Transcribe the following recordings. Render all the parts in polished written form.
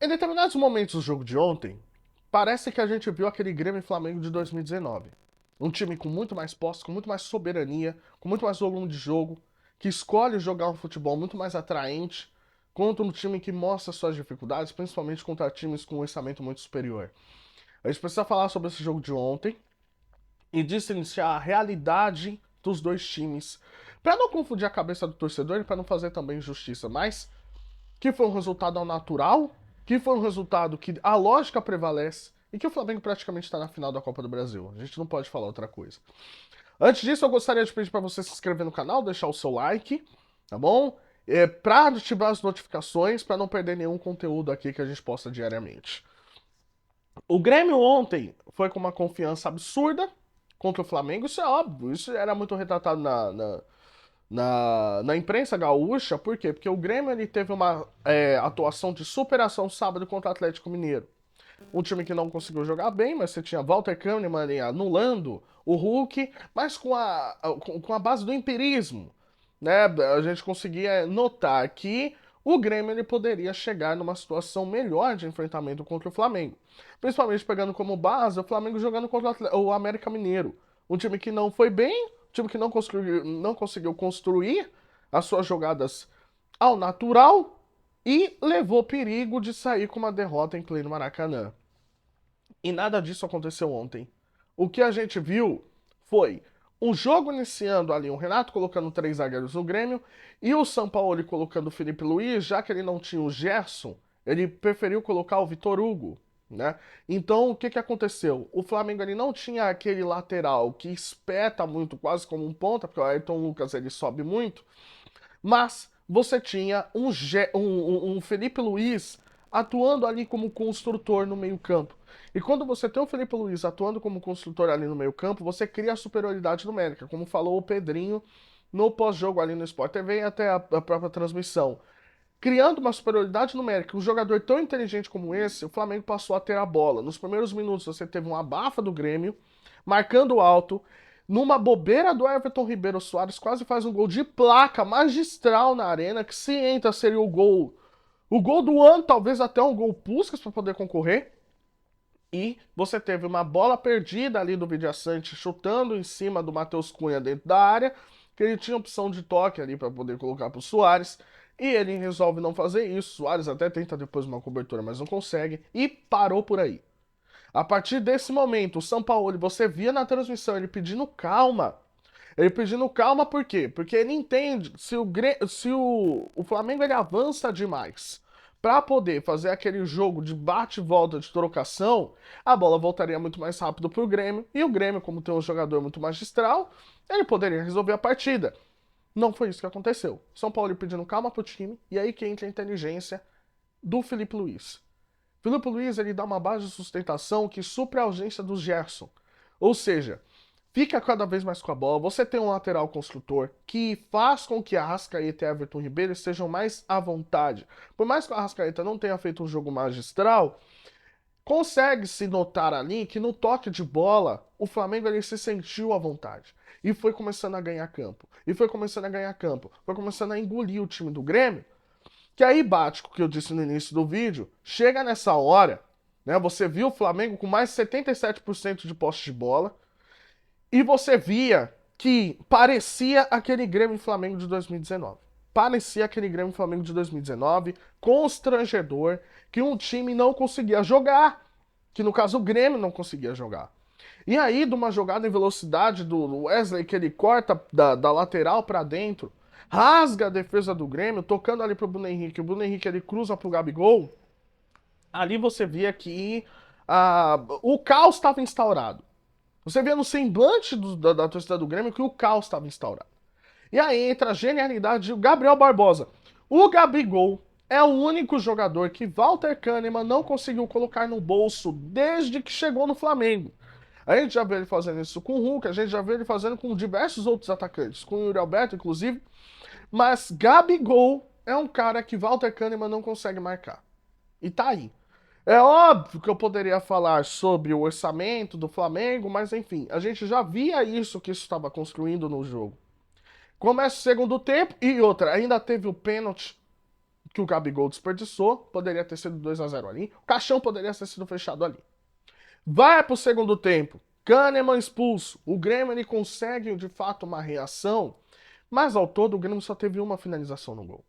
Em determinados momentos do jogo de ontem, parece que a gente viu aquele Grêmio e Flamengo de 2019. Um time com muito mais posse, com muito mais soberania, com muito mais volume de jogo, que escolhe jogar um futebol muito mais atraente, contra um time que mostra suas dificuldades, principalmente contra times com um orçamento muito superior. A gente precisa falar sobre esse jogo de ontem e destrinchar a realidade dos dois times, para não confundir a cabeça do torcedor e para não fazer também injustiça, mas que foi um resultado ao natural, que foi um resultado que a lógica prevalece e que o Flamengo praticamente está na final da Copa do Brasil. A gente não pode falar outra coisa. Antes disso, eu gostaria de pedir para você se inscrever no canal, deixar o seu like, tá bom? Para ativar as notificações, para não perder nenhum conteúdo aqui que a gente posta diariamente. O Grêmio ontem foi com uma confiança absurda contra o Flamengo, isso é óbvio, isso era muito retratado na imprensa gaúcha, por quê? Porque o Grêmio ele teve uma atuação de superação sábado contra o Atlético Mineiro. Um time que não conseguiu jogar bem, mas você tinha Walter Kahneman ali anulando o Hulk, mas com a base do empirismo. Né? A gente conseguia notar que o Grêmio ele poderia chegar numa situação melhor de enfrentamento contra o Flamengo. Principalmente pegando como base o Flamengo jogando contra o América Mineiro. Um time que não foi bem, um time que não conseguiu construir as suas jogadas ao natural e levou perigo de sair com uma derrota em pleno Maracanã. E nada disso aconteceu ontem. O que a gente viu foi um jogo iniciando ali, o Renato colocando três zagueiros no Grêmio e o Sampaoli colocando o Felipe Luiz, já que ele não tinha o Gerson, ele preferiu colocar o Vitor Hugo, né? Então, o que que aconteceu? O Flamengo ele não tinha aquele lateral que espeta muito, quase como um ponta, porque o Ayrton Lucas ele sobe muito, mas você tinha um Felipe Luiz atuando ali como construtor no meio-campo. E quando você tem o Felipe Luiz atuando como construtor ali no meio-campo, você cria a superioridade numérica, como falou o Pedrinho no pós-jogo ali no Sport TV e até a própria transmissão. Criando uma superioridade numérica, um jogador tão inteligente como esse, o Flamengo passou a ter a bola. Nos primeiros minutos você teve uma abafa do Grêmio, marcando alto, numa bobeira do Everton Ribeiro Soares, quase faz um gol de placa magistral na arena, que se entra seria o gol do ano, talvez até um gol Puskás para poder concorrer. E você teve uma bola perdida ali do Vidiaçante chutando em cima do Matheus Cunha dentro da área, que ele tinha opção de toque ali para poder colocar para o Soares. E ele resolve não fazer isso. Soares até tenta depois uma cobertura, mas não consegue. E parou por aí. A partir desse momento, o Sampaoli, você via na transmissão ele pedindo calma. Ele pedindo calma por quê? Porque ele entende se o Flamengo ele avança demais para poder fazer aquele jogo de bate e volta de trocação, a bola voltaria muito mais rápido para o Grêmio. E o Grêmio, como tem um jogador muito magistral, ele poderia resolver a partida. Não foi isso que aconteceu. São Paulo pedindo calma pro time, e aí que entra a inteligência do Felipe Luiz. Filipe Luiz ele dá uma base de sustentação que supre a ausência do Gerson. Ou seja, fica cada vez mais com a bola. Você tem um lateral construtor que faz com que a Arrascaeta e Everton Ribeiro estejam mais à vontade. Por mais que a Arrascaeta não tenha feito um jogo magistral, consegue-se notar ali que no toque de bola o Flamengo ele se sentiu à vontade. E foi começando a ganhar campo. E foi começando a ganhar campo. Foi começando a engolir o time do Grêmio. Que aí bate com o que eu disse no início do vídeo, chega nessa hora, né? Você viu o Flamengo com mais de 77% de posse de bola e você via que parecia aquele Grêmio e Flamengo de 2019. Parecia aquele Grêmio e Flamengo de 2019, constrangedor, que um time não conseguia jogar, que no caso o Grêmio não conseguia jogar. E aí, de uma jogada em velocidade do Wesley, que ele corta da lateral para dentro, rasga a defesa do Grêmio, tocando ali pro Bruno Henrique. O Bruno Henrique ele cruza pro Gabigol. Ali você via que o caos estava instaurado. Você via no semblante da torcida do Grêmio que o caos estava instaurado. E aí entra a genialidade do Gabriel Barbosa. O Gabigol é o único jogador que Walter Kahneman não conseguiu colocar no bolso desde que chegou no Flamengo. A gente já viu ele fazendo isso com o Hulk, a gente já viu ele fazendo com diversos outros atacantes, com o Yuri Alberto, inclusive. Mas Gabigol é um cara que Walter Kahneman não consegue marcar. E tá aí. É óbvio que eu poderia falar sobre o orçamento do Flamengo, mas enfim, a gente já via isso que isso estava construindo no jogo. Começa o segundo tempo e outra, ainda teve o pênalti que o Gabigol desperdiçou, poderia ter sido 2-0 ali. O caixão poderia ter sido fechado ali. Vai pro segundo tempo. Kahneman expulso. O Grêmio ele consegue de fato uma reação, mas ao todo o Grêmio só teve uma finalização no gol.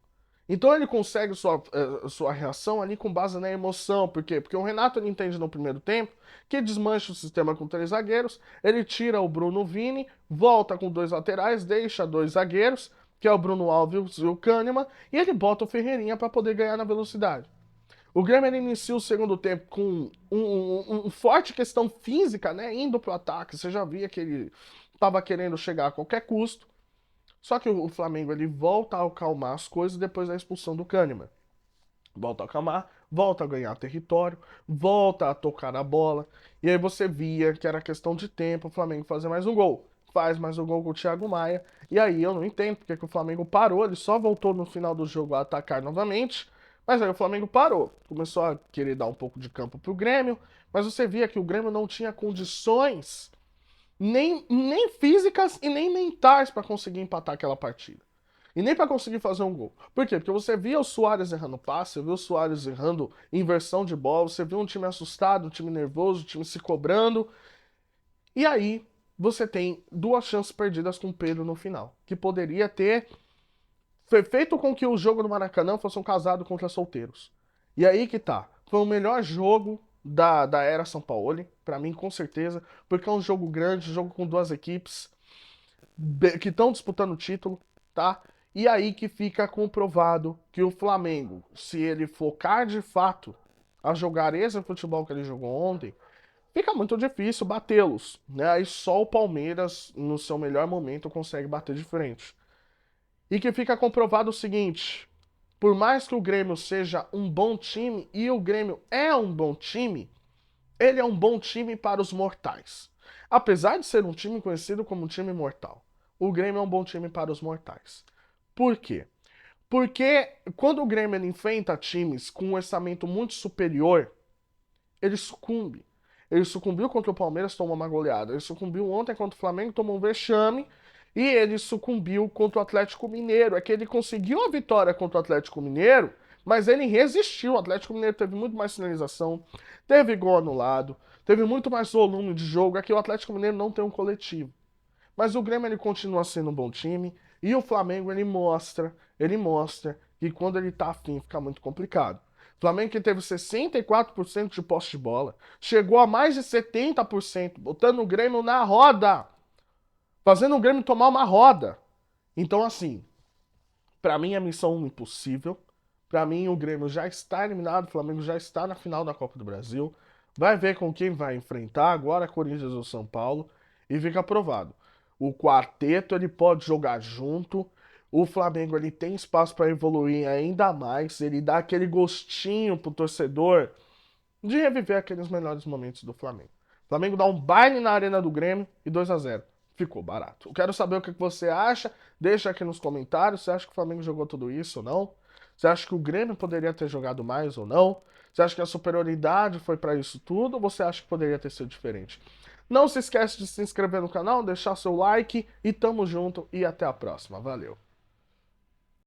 Então ele consegue sua reação ali com base na emoção. Por quê? Porque o Renato ele entende no primeiro tempo que desmancha o sistema com 3 zagueiros, ele tira o Bruno Vini, volta com 2 laterais, deixa 2 zagueiros, que é o Bruno Alves e o Kahneman, e ele bota o Ferreirinha para poder ganhar na velocidade. O Grêmio inicia o segundo tempo com um forte questão física, né? Indo pro ataque. Você já via que ele estava querendo chegar a qualquer custo. Só que o Flamengo ele volta a acalmar as coisas depois da expulsão do Kahneman. Volta a acalmar, volta a ganhar território, volta a tocar a bola. E aí você via que era questão de tempo o Flamengo fazer mais um gol. Faz mais um gol com o Thiago Maia. E aí eu não entendo porque que o Flamengo parou. Ele só voltou no final do jogo a atacar novamente. Mas aí o Flamengo parou. Começou a querer dar um pouco de campo pro Grêmio. Mas você via que o Grêmio não tinha condições nem físicas e nem mentais para conseguir empatar aquela partida. E nem para conseguir fazer um gol. Por quê? Porque você via o Suárez errando passe, você viu o Suárez errando inversão de bola, você viu um time assustado, um time nervoso, um time se cobrando. E aí você tem 2 chances perdidas com o Pedro no final, que poderia ter feito com que o jogo do Maracanã fosse um casado contra solteiros. E aí que tá. Foi o melhor jogo da era São Paulo, pra mim, com certeza, porque é um jogo grande, jogo com 2 equipes que estão disputando o título, tá? E aí que fica comprovado que o Flamengo, se ele focar de fato a jogar esse futebol que ele jogou ontem, fica muito difícil batê-los, né? Aí só o Palmeiras, no seu melhor momento, consegue bater de frente. E que fica comprovado o seguinte: por mais que o Grêmio seja um bom time, e o Grêmio é um bom time, ele é um bom time para os mortais. Apesar de ser um time conhecido como um time mortal, o Grêmio é um bom time para os mortais. Por quê? Porque quando o Grêmio enfrenta times com um orçamento muito superior, ele sucumbe. Ele sucumbiu contra o Palmeiras, tomou uma goleada. Ele sucumbiu ontem contra o Flamengo, tomou um vexame. E ele sucumbiu contra o Atlético Mineiro. É que ele conseguiu a vitória contra o Atlético Mineiro, mas ele resistiu. O Atlético Mineiro teve muito mais finalização, teve gol anulado, teve muito mais volume de jogo. Aqui o Atlético Mineiro não tem um coletivo. Mas o Grêmio ele continua sendo um bom time. E o Flamengo ele mostra que quando ele tá afim fica muito complicado. Flamengo que teve 64% de posse de bola, chegou a mais de 70%, botando o Grêmio na roda, fazendo o Grêmio tomar uma roda. Então, assim, pra mim é missão impossível. Pra mim o Grêmio já está eliminado, o Flamengo já está na final da Copa do Brasil. Vai ver com quem vai enfrentar agora, Corinthians ou São Paulo, e fica aprovado. O quarteto ele pode jogar junto. O Flamengo ele tem espaço para evoluir ainda mais. Ele dá aquele gostinho pro torcedor de reviver aqueles melhores momentos do Flamengo. O Flamengo dá um baile na arena do Grêmio e 2-0. Ficou barato. Eu quero saber o que você acha. Deixa aqui nos comentários. Você acha que o Flamengo jogou tudo isso ou não? Você acha que o Grêmio poderia ter jogado mais ou não? Você acha que a superioridade foi para isso tudo ou você acha que poderia ter sido diferente? Não se esquece de se inscrever no canal, deixar seu like e tamo junto e até a próxima. Valeu!